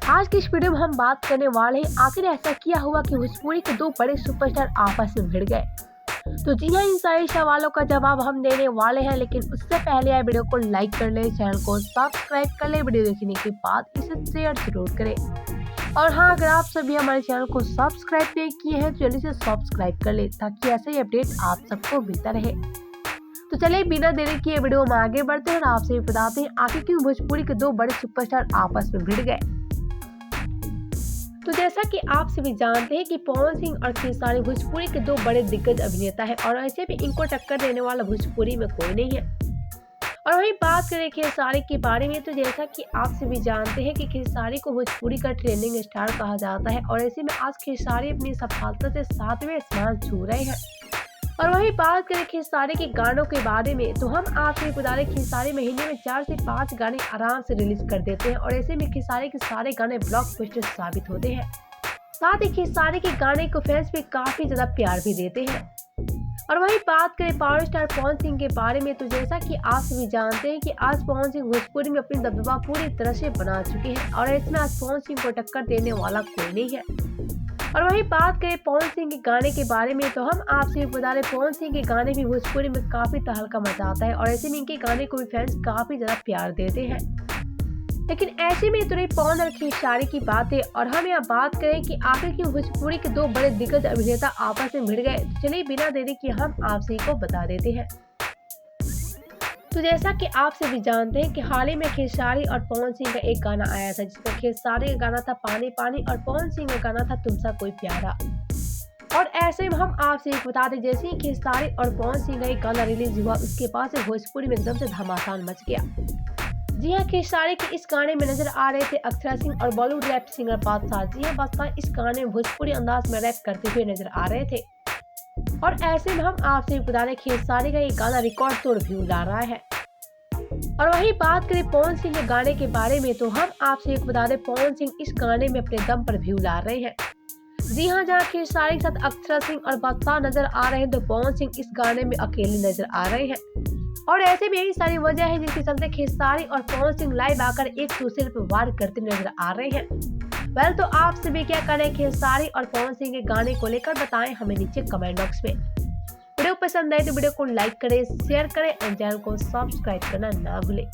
आज की इस वीडियो में हम बात करने वाले हैं आखिर ऐसा क्या हुआ कि भोजपुरी के दो बड़े सुपरस्टार आपस में भिड़ गए। तो जी हाँ, इन सारे सवालों का जवाब हम देने वाले हैं, लेकिन उससे पहले आप वीडियो को लाइक कर ले, चैनल को सब्सक्राइब कर ले, वीडियो देखने के बाद इसे शेयर जरूर करें। और हाँ, अगर आप सभी हमारे चैनल को सब्सक्राइब नहीं किए हैं तो जल्दी से सब्सक्राइब कर ले ताकि ऐसे ही अपडेट आप सबको मिलता रहे। तो चलिए बिना देरी किए वीडियो में आगे बढ़ते हैं और आपसे बताते हैं आखिर क्यों भोजपुरी के दो बड़े सुपरस्टार आपस में भिड़ गए। तो जैसा कि आप सभी जानते हैं कि पवन सिंह और खेसारी भोजपुरी के दो बड़े दिग्गज अभिनेता हैं और ऐसे भी इनको टक्कर देने वाला भोजपुरी में कोई नहीं है। और वहीं बात करें खेसारी के बारे में, तो जैसा कि आप सभी जानते हैं कि खेसारी को भोजपुरी का ट्रेंडिंग स्टार कहा जाता है और ऐसे में आज खेसारी अपनी सफलता से 7वें स्थान छू रहे हैं। और वहीं बात करें खेसारी के गानों के बारे में, तो हम आपसे बता रहे खेसारी महीने में 4 से 5 गाने आराम से रिलीज कर देते हैं और ऐसे में खेसारी के सारे गाने ब्लॉकबस्टर साबित होते हैं। साथ ही खेसारी के गाने को फैंस भी काफी ज्यादा प्यार भी देते हैं। और वहीं बात करें पावर स्टार पवन सिंह के बारे में, तो जैसा कि आप सभी जानते हैं कि आज पवन सिंह भोजपुरी में अपनी दबदबा पूरी तरह से बना चुके हैं और इसमें आज पवन सिंह को टक्कर देने वाला कोई नहीं है। और वहीं बात करें पवन सिंह के गाने के बारे में, तो हम आपसे बता रहे पवन सिंह के गाने भी भोजपुरी में काफी तहलका मचाता है और ऐसे में इनके गाने को भी फैंस काफी ज्यादा प्यार देते हैं। लेकिन ऐसे में तो रही पवन और खेसारी की बातें, और हम यहाँ बात करें कि आखिर क्यों भोजपुरी के दो बड़े दिग्गज अभिनेता आपस में भिड़ गए। तो चलिए बिना देरी किए हम आपसे को बता देते हैं। तो जैसा कि आप सभी जानते हैं कि हाल ही में खेसारी और पवन सिंह का एक गाना आया था, जिसमें खेसारी का गाना था पानी पानी और पवन सिंह का गाना था तुमसा कोई प्यारा। और ऐसे में हम आपसे बता दें, जैसे ही खेसारी और पवन सिंह का एक गाना रिलीज हुआ उसके बाद से भोजपुरी में एकदम से धमासान मच गया। जी हाँ, खेसारी के इस गाने में नजर आ रहे थे अक्षरा सिंह और बॉलीवुड रैप सिंगर बादशाह। जी हाँ, बादशाह इस गाने में भोजपुरी अंदाज में रैप करते हुए नजर आ रहे थे। और ऐसे में हम आपसे बता दें खेसारी का ये गाना रिकॉर्ड तोड़ व्यू ला रहा है। और वही बात करें पवन सिंह के गाने के बारे में, तो हम आपसे एक बता दें पवन सिंह इस गाने में अपने दम पर व्यू ला रहे हैं। जी हाँ, जहाँ खेसारी के साथ अक्षरा सिंह और बादशाह नजर आ रहे हैं, तो पवन सिंह इस गाने में अकेले नजर आ रहे हैं। और ऐसे में यही सारी वजह है जिसके चलते खेसारी और पवन सिंह लाइव आकर एक दूसरे पर वार करते नजर आ रहे हैं। वेल, तो आप सभी क्या करें खेसारी और पवन सिंह के गाने को लेकर बताएं हमें नीचे कमेंट बॉक्स में। वीडियो पसंद आए तो वीडियो को लाइक करें, शेयर करें और चैनल को सब्सक्राइब करना ना भूलें।